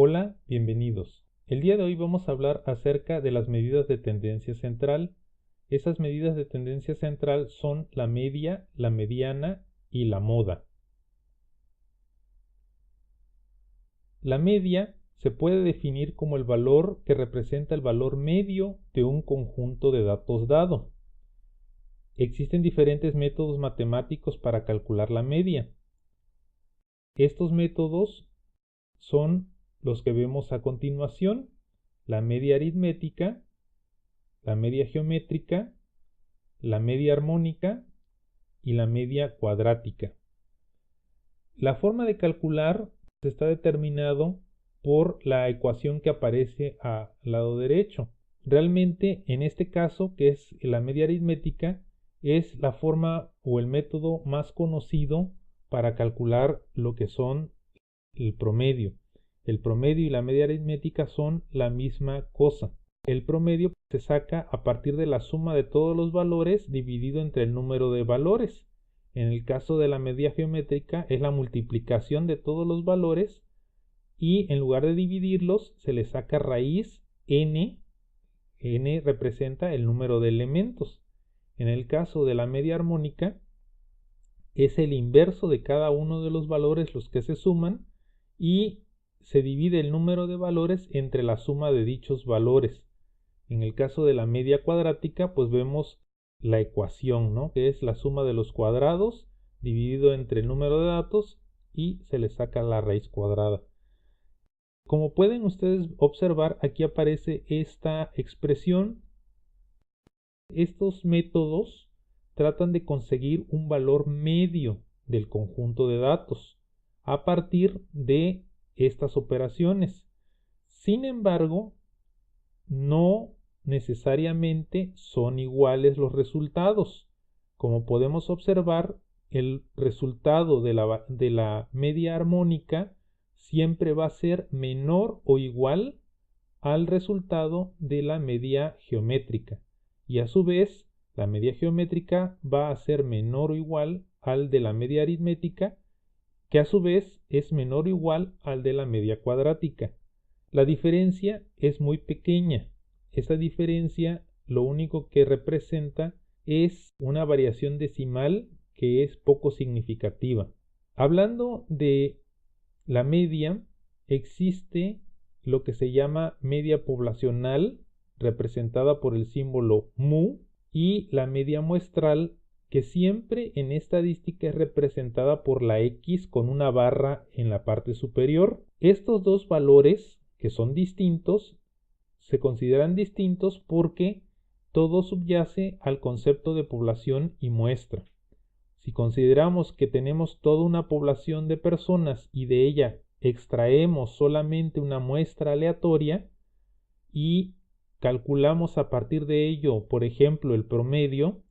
Hola, bienvenidos. El día de hoy vamos a hablar acerca de las medidas de tendencia central. Esas medidas de tendencia central son la media, la mediana y la moda. La media se puede definir como el valor que representa el valor medio de un conjunto de datos dado. Existen diferentes métodos matemáticos para calcular la media. Estos métodos son los que vemos a continuación: la media aritmética, la media geométrica, la media armónica y la media cuadrática. La forma de calcular está determinado por la ecuación que aparece al lado derecho. Realmente, en este caso, que es la media aritmética, es la forma o el método más conocido para calcular lo que son el promedio. El promedio y la media aritmética son la misma cosa. El promedio se saca a partir de la suma de todos los valores dividido entre el número de valores. En el caso de la media geométrica es la multiplicación de todos los valores y en lugar de dividirlos se le saca raíz n. N representa el número de elementos. En el caso de la media armónica es el inverso de cada uno de los valores los que se suman y se divide el número de valores entre la suma de dichos valores. En el caso de la media cuadrática, pues vemos la ecuación, ¿no? Que es la suma de los cuadrados dividido entre el número de datos y se le saca la raíz cuadrada. Como pueden ustedes observar, aquí aparece esta expresión. Estos métodos tratan de conseguir un valor medio del conjunto de datos a partir de estas operaciones. Sin embargo, no necesariamente son iguales los resultados. Como podemos observar, el resultado de la media armónica siempre va a ser menor o igual al resultado de la media geométrica, y a su vez la media geométrica va a ser menor o igual al de la media aritmética, que a su vez es menor o igual al de la media cuadrática. La diferencia es muy pequeña. Esa diferencia lo único que representa es una variación decimal que es poco significativa. Hablando de la media, existe lo que se llama media poblacional, representada por el símbolo mu, y la media muestral, que siempre en estadística es representada por la X con una barra en la parte superior. Estos dos valores, que son distintos, se consideran distintos porque todo subyace al concepto de población y muestra. Si consideramos que tenemos toda una población de personas y de ella extraemos solamente una muestra aleatoria y calculamos a partir de ello, por ejemplo, el promedio,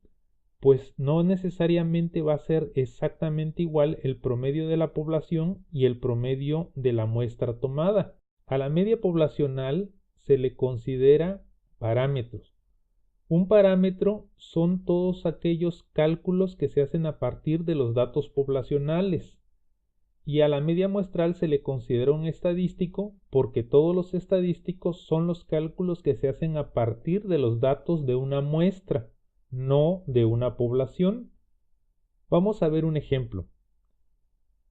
pues no necesariamente va a ser exactamente igual el promedio de la población y el promedio de la muestra tomada. A la media poblacional se le considera parámetros. Un parámetro son todos aquellos cálculos que se hacen a partir de los datos poblacionales, y a la media muestral se le considera un estadístico porque todos los estadísticos son los cálculos que se hacen a partir de los datos de una muestra, no de una población. Vamos a ver un ejemplo.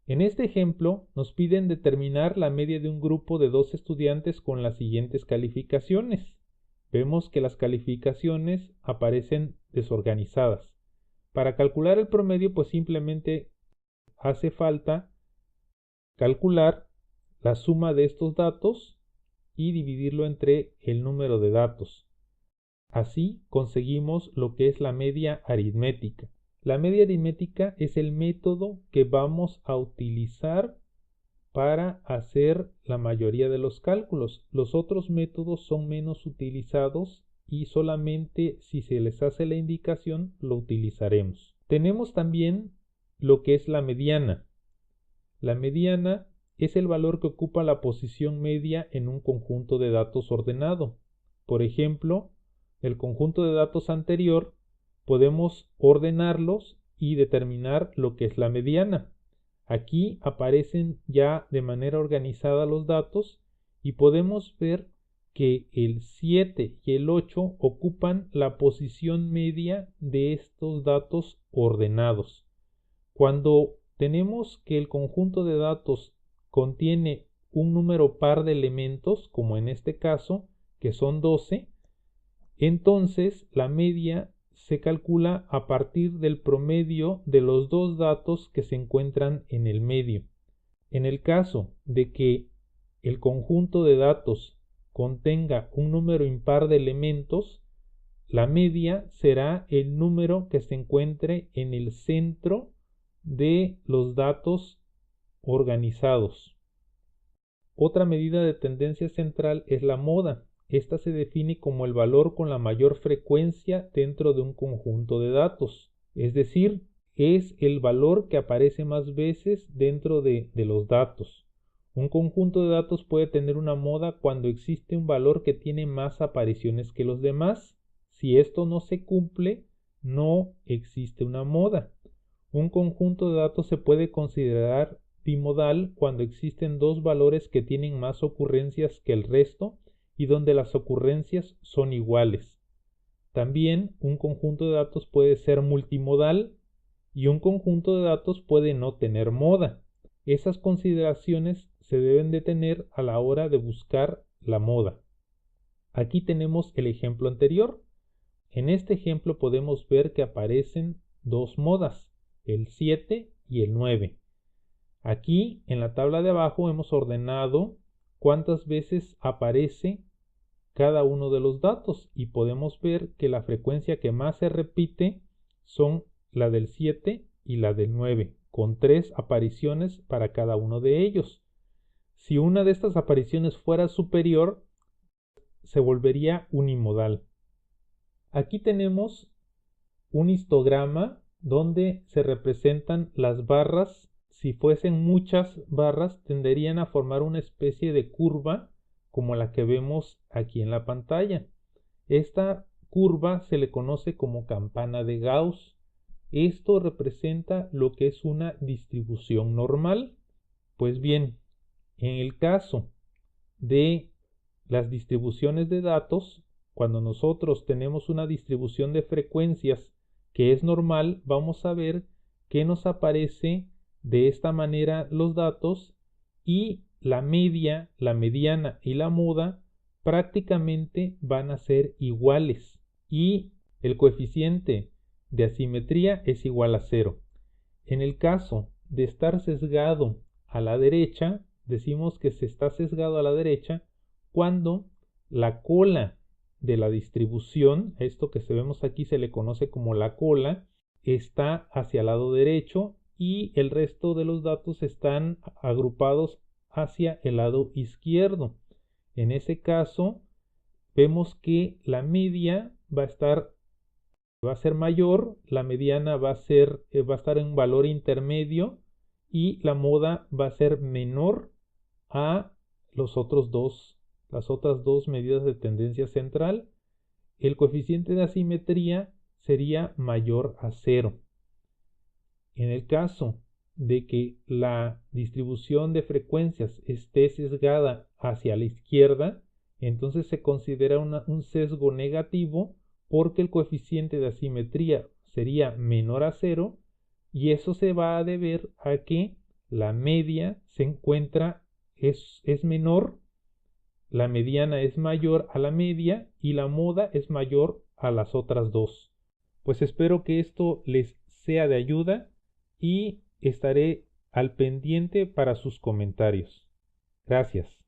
En este ejemplo nos piden determinar la media de un grupo de 2 estudiantes con las siguientes calificaciones. Vemos que las calificaciones aparecen desorganizadas. Para calcular el promedio, pues simplemente hace falta calcular la suma de estos datos y dividirlo entre el número de datos. Así conseguimos lo que es la media aritmética. La media aritmética es el método que vamos a utilizar para hacer la mayoría de los cálculos. Los otros métodos son menos utilizados y solamente si se les hace la indicación lo utilizaremos. Tenemos también lo que es la mediana. La mediana es el valor que ocupa la posición media en un conjunto de datos ordenado. Por ejemplo, el conjunto de datos anterior podemos ordenarlos y determinar lo que es la mediana. Aquí aparecen ya de manera organizada los datos y podemos ver que el 7 y el 8 ocupan la posición media de estos datos ordenados. Cuando tenemos que el conjunto de datos contiene un número par de elementos, como en este caso, que son 12, entonces la media se calcula a partir del promedio de los dos datos que se encuentran en el medio. En el caso de que el conjunto de datos contenga un número impar de elementos, la media será el número que se encuentre en el centro de los datos organizados. Otra medida de tendencia central es la moda. Esta se define como el valor con la mayor frecuencia dentro de un conjunto de datos, es decir, es el valor que aparece más veces dentro de los datos. Un conjunto de datos puede tener una moda cuando existe un valor que tiene más apariciones que los demás. Si esto no se cumple, no existe una moda. Un conjunto de datos se puede considerar bimodal cuando existen dos valores que tienen más ocurrencias que el resto y donde las ocurrencias son iguales. También un conjunto de datos puede ser multimodal y un conjunto de datos puede no tener moda. Esas consideraciones se deben de tener a la hora de buscar la moda. Aquí tenemos el ejemplo anterior. En este ejemplo podemos ver que aparecen dos modas, el 7 y el 9. Aquí en la tabla de abajo hemos ordenado cuántas veces aparece cada uno de los datos y podemos ver que la frecuencia que más se repite son la del 7 y la del 9, con 3 apariciones para cada uno de ellos. Si una de estas apariciones fuera superior, se volvería unimodal. Aquí tenemos un histograma donde se representan las barras. Si fuesen muchas barras, tenderían a formar una especie de curva como la que vemos aquí en la pantalla. Esta curva se le conoce como campana de Gauss. Esto representa lo que es una distribución normal. Pues bien, en el caso de las distribuciones de datos, cuando nosotros tenemos una distribución de frecuencias que es normal, vamos a ver que nos aparece de esta manera los datos y la media, la mediana y la moda prácticamente van a ser iguales y el coeficiente de asimetría es igual a 0. En el caso de estar sesgado a la derecha, decimos que se está sesgado a la derecha cuando la cola de la distribución, esto que vemos aquí se le conoce como la cola, está hacia el lado derecho y el resto de los datos están agrupados hacia el lado izquierdo. En ese caso, vemos que la media va a ser mayor, la mediana va a estar en un valor intermedio y la moda va a ser menor a las otras dos medidas de tendencia central. El coeficiente de asimetría sería mayor a 0. En el caso de que la distribución de frecuencias esté sesgada hacia la izquierda, entonces se considera un sesgo negativo porque el coeficiente de asimetría sería menor a 0 y eso se va a deber a que la media es menor, la mediana es mayor a la media y la moda es mayor a las otras dos. Pues espero que esto les sea de ayuda y estaré al pendiente para sus comentarios. Gracias.